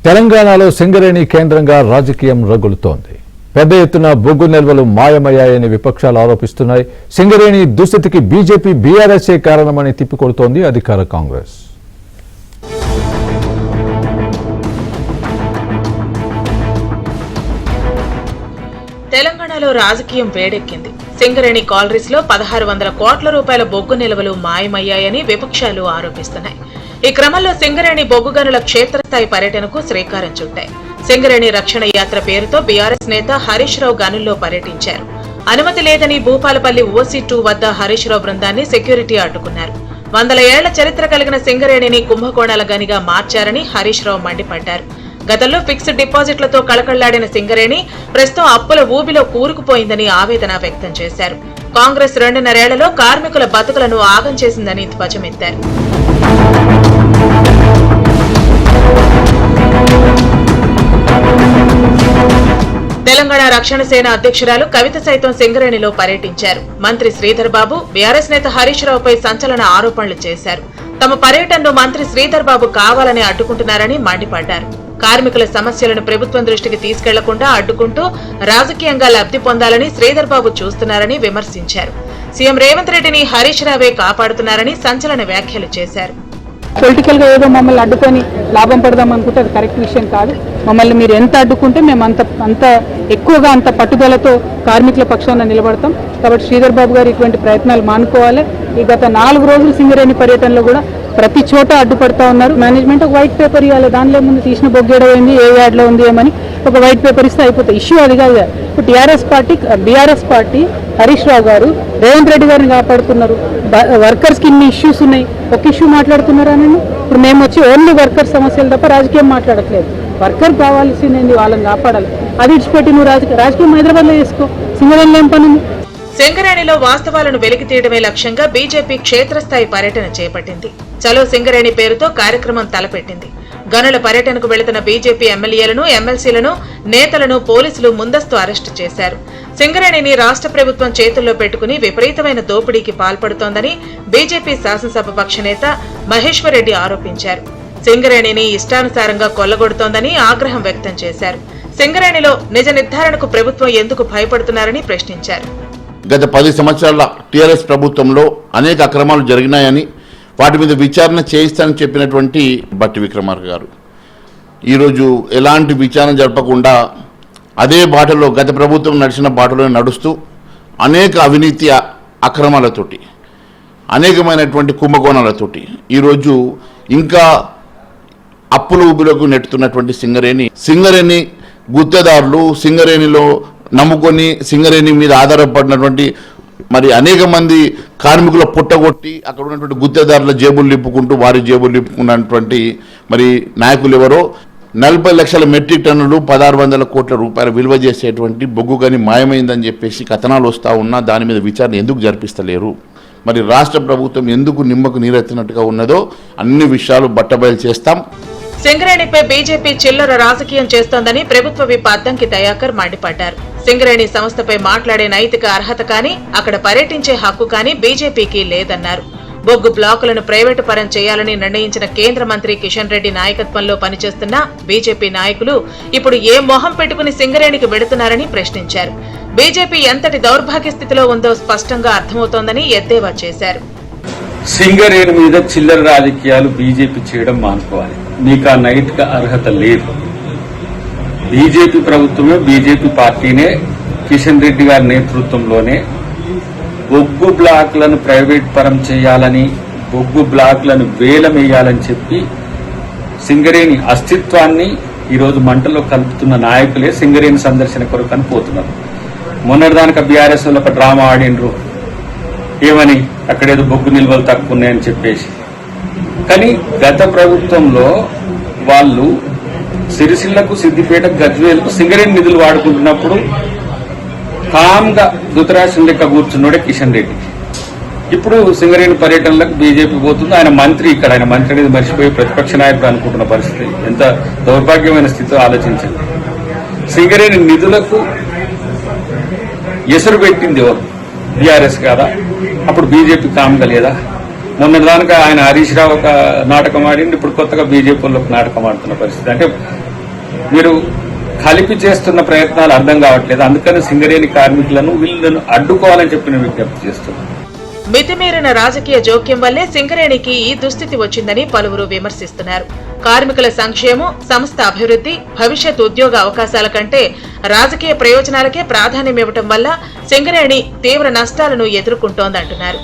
తెలంగాణలో సింగరేణి కేంద్రంగా రాజకీయం రగులుతోంది. పెద్ద ఎత్తున బొగ్గు నిల్వలు మాయమయ్యాయని విపక్షాలు ఆరోపిస్తున్నాయి. సింగరేణి దుస్థితికి బీజేపీ బీఆర్ఎస్ఏ కారణమని తిప్పికొడుతోంది అధికార కాంగ్రెస్. తెలంగాణలో రాజకీయం వేడెక్కింది. సింగరేణి కాలరీస్ లో 1600 కోట్ల రూపాయల బొగ్గు నిల్వలు మాయమయ్యాయని విపక్షాలు ఆరోపిస్తున్నాయి. ఈ క్రమంలో సింగరేణి బొగ్గు గనుల క్షేత్రస్థాయి పర్యటనకు శ్రీకారం చుట్టాయి. సింగరేణి రక్షణ యాత్ర పేరుతో బీఆర్ఎస్ నేత హరీష్ రావు గనుల్లో పర్యటించారు. అనుమతి లేదని భూపాలపల్లి ఓసీ2 వద్ద హరీష్ రావు బృందాన్ని సెక్యూరిటీ అడ్డుకున్నారు. 100 ఏళ్ల చరిత్ర కలిగిన సింగరేణిని కుంభకోణాల గనిగా మార్చారని హరీష్ రావు మండిపడ్డారు. గతంలో ఫిక్స్డ్ డిపాజిట్లతో కళకళ్లాడిన సింగరేణి ప్రస్తుతం అప్పుల ఊబిలో కూరుకుపోయిందని ఆవేదన వ్యక్తం చేశారు. కాంగ్రెస్ 2.5 ఏళ్లలో కార్మికుల బతుకులను ఆగం చేసిందని ధ్వజమెత్తారు. తెలంగాణ రక్షణ సేన అధ్యక్షురాలు కవిత సైతం సింగరేణిలో పర్యటించారు. మంత్రి శ్రీధర్ బాబు బీఆర్ఎస్ నేత హరీష్ రావుపై సంచలన ఆరోపణలు చేశారు. తమ పర్యటనను మంత్రి శ్రీధర్ బాబు కావాలని అడ్డుకుంటున్నారని మండిపడ్డారు. కార్మికుల సమస్యలను ప్రభుత్వం దృష్టికి తీసుకెళ్లకుండా అడ్డుకుంటూ రాజకీయంగా లబ్ధి పొందాలని శ్రీధర్ బాబు చూస్తున్నారని విమర్శించారు. సీఎం రేవంత్ రెడ్డిని హరీష్ రావే కాపాడుతున్నారని సంచలన వ్యాఖ్యలు చేశారు. పొలిటికల్ గా ఏదో మమ్మల్ని అడ్డుకొని లాభం పడదాం అనుకుంటే అది కరెక్ట్ విషయం కాదు. మమ్మల్ని మీరు ఎంత అడ్డుకుంటే మేము అంత ఎక్కువగా అంత పట్టుదలతో కార్మికుల పక్షాన నిలబడతాం. కాబట్టి శ్రీధర్ బాబు గారు ఇటువంటి ప్రయత్నాలు మానుకోవాలి. ఈ గత 4 రోజులు సింగరేణి పర్యటనలో కూడా ప్రతి చోట అడ్డుపడతా ఉన్నారు. మేనేజ్మెంట్ ఒక వైట్ పేపర్ ఇవ్వాలి. దానిలో ముందు తీసిన బొగ్గేడైంది, ఏ యార్డ్లో ఉంది ఏమని ఒక వైట్ పేపర్ ఇస్తే అయిపోతాయి. ఇష్యూ అది కాదు. ఇప్పుడు బీఆర్ఎస్ పార్టీ హరీష్ రావు గారు రేవంత్ రెడ్డి గారిని కాపాడుతున్నారు. వర్కర్స్కి ఇన్ని ఇష్యూస్ ఉన్నాయి, ఒక ఇష్యూ మాట్లాడుతున్నారా? నేను ఇప్పుడు మేము వచ్చి ఓన్లీ వర్కర్ సమస్యలు తప్ప రాజకీయం మాట్లాడట్లేదు. వర్కర్ కావాల్సింది వాళ్ళని కాపాడాలి. అది ఇచ్చిపెట్టి నువ్వు రాజకీయం హైదరాబాద్లో చేసుకో. సింగరేణిలో ఏం పని ఉంది? సింగరేణిలో వాస్తవాలను వెలికి తీయడమే లక్ష్యంగా బీజేపీ క్షేత్రస్థాయి పర్యటన చేపట్టింది. చలో సింగరేణి పేరుతో కార్యక్రమం తలపెట్టింది. గనుల పర్యటనకు వెళుతున్న బీజేపీ ఎమ్మెల్యేలను, ఎమ్మెల్సీలను, నేతలను పోలీసులు ముందస్తు అరెస్టు చేశారు. సింగరేణిని రాష్ట్ర ప్రభుత్వం చేతుల్లో పెట్టుకుని విపరీతమైన దోపిడీకి పాల్పడుతోందని బీజేపీ శాసనసభ పక్ష నేత మహేశ్వర్ రెడ్డి ఆరోపించారు. సింగరేణిని ఇష్టానుసారంగా కొల్లగొడుతోందని ఆగ్రహం వ్యక్తం చేశారు. సింగరేణిలో నిజ నిర్ధారణకు ప్రభుత్వం ఎందుకు భయపడుతున్నారని ప్రశ్నించారు. గత 10 సంవత్సరాల టీఆర్ఎస్ ప్రభుత్వంలో అనేక అక్రమాలు జరిగినాయని, వాటి మీద విచారణ చేయిస్తానని చెప్పినటువంటి బట్టి విక్రమార్క గారు ఈరోజు ఎలాంటి విచారణ జరపకుండా అదే బాటలో, గత ప్రభుత్వం నడిచిన బాటలో నడుస్తూ అనేక అవినీతి అక్రమాలతోటి, అనేకమైనటువంటి కుంభకోణాలతోటి ఈరోజు ఇంకా అప్పుల ఊబిలోకి నెట్టుతున్నటువంటి సింగరేణి గుత్తేదారులు, సింగరేణిలో నమ్ముకొని సింగరేణి మీద ఆధారపడినటువంటి మరి అనేక మంది కార్మికుల పుట్టగొట్టి అక్కడ ఉన్నటువంటి గుత్తేదారుల జేబులు నింపుకుంటూ వారి జేబులు నింపుకున్నటువంటి మరి నాయకులు ఎవరో 40 లక్షల మెట్రిక్ టన్నులు 1600 కోట్ల రూపాయల విలువ చేసేటువంటి బొగ్గు గని మాయమైందని చెప్పేసి కథనాలు వస్తూ ఉన్నా దాని మీద విచారణ ఎందుకు జరిపిస్తలేరు? మరి రాష్ట్ర ప్రభుత్వం ఎందుకు నిమ్మకు నీరెత్తినట్టుగా ఉన్నదో అన్ని విషయాలు బట్టబయలు చేస్తాం. సింగరేణిపై బీజేపీ చిల్లర రాజకీయం చేస్తోందని ప్రభుత్వ విప్ అద్దంకి దయాకర్ మండిపడ్డారు. సింగరేణి సంస్థపై మాట్లాడే నైతిక అర్హత కానీ, అక్కడ పర్యటించే హక్కు కానీ బీజేపీకి లేదన్నారు. బొగ్గు బ్లాకులను ప్రైవేటు పరం చేయాలని నిర్ణయించిన కేంద్ర మంత్రి కిషన్ రెడ్డి నాయకత్వంలో పనిచేస్తున్న బీజేపీ నాయకులు ఇప్పుడు ఏ మొహం పెట్టుకుని సింగరేణికి వెడుతున్నారని ప్రశ్నించారు. బీజేపీ ఎంతటి దౌర్భాగ్య స్థితిలో ఉందో స్పష్టంగా అర్థమవుతోందని ఎద్దేవా చేశారు. సింగరేణి మీద చిల్లర రాజకీయాలు బీజేపీ చేయడం మానుకోవాలి. మీకు ఆ నైతిక అర్హత లేదు. బీజేపీ ప్రభుత్వమే, బీజేపీ పార్టీనే కిషన్ రెడ్డి గారి నేతృత్వంలోనే బొగ్గు బ్లాక్లను ప్రైవేట్ పరం చేయాలని, బొగ్గు బ్లాక్లను వేలమేయాలని చెప్పి సింగరేణి అస్తిత్వాన్ని ఈరోజు మంటలో కలుపుతున్న నాయకులే సింగరేణి సందర్శన కొరకు అని పోతున్నారు. మొన్నటిదానికి బీఆర్ఎస్ ఒక డ్రామా ఆడినరు, ఏమని అక్కడేదో బొగ్గు నిల్వలు తక్కువ ఉన్నాయని చెప్పేసి. కానీ గత ప్రభుత్వంలో వాళ్ళు సిరిసిల్లకు, సిద్దిపేట, గజ్వేల్కు సింగరేణి నిధులు వాడుకుంటున్నప్పుడు కామ్గా ధృతరాష్ట్రం లెక్క కూర్చున్నాడే కిషన్ రెడ్డి. ఇప్పుడు సింగరేణి పర్యటనలకు బీజేపీ పోతుంది. ఆయన మంత్రి అనేది మర్చిపోయి ప్రతిపక్ష నాయకుడు అనుకుంటున్న పరిస్థితి ఎంత దౌర్భాగ్యమైన స్థితిలో ఆలోచించండి. సింగరేణి నిధులకు ఎసరు పెట్టింది ఎవరు? బీఆర్ఎస్ కాదా? అప్పుడు బీజేపీ కామ్గా లేదా? మొన్నటిదానికి ఆయన హరీష్ రావు ఒక నాటకం ఆడింది, ఇప్పుడు కొత్తగా బీజేపీలో ఒక నాటకం ఆడుతున్న పరిస్థితి. అంటే మీరు కలిపి చేస్తున్న ప్రయత్నాలు అర్థం కావట్లేదు. అందుకని సింగరేణి కార్మికులను వీళ్ళను అడ్డుకోవాలని చెప్పి నేను విజ్ఞప్తి చేస్తున్నాను. మితిమీరిన రాజకీయ జోక్యం వల్లే సింగరేణికి ఈ దుస్థితి వచ్చిందని పలువురు విమర్శిస్తున్నారు. కార్మికుల సంక్షేమం, సంస్థ అభివృద్ధి, భవిష్యత్ ఉద్యోగ అవకాశాల కంటే రాజకీయ ప్రయోజనాలకే ప్రాధాన్యమివ్వటం వల్ల సింగరేణి తీవ్ర నష్టాలను ఎదుర్కొంటోందంటున్నారు.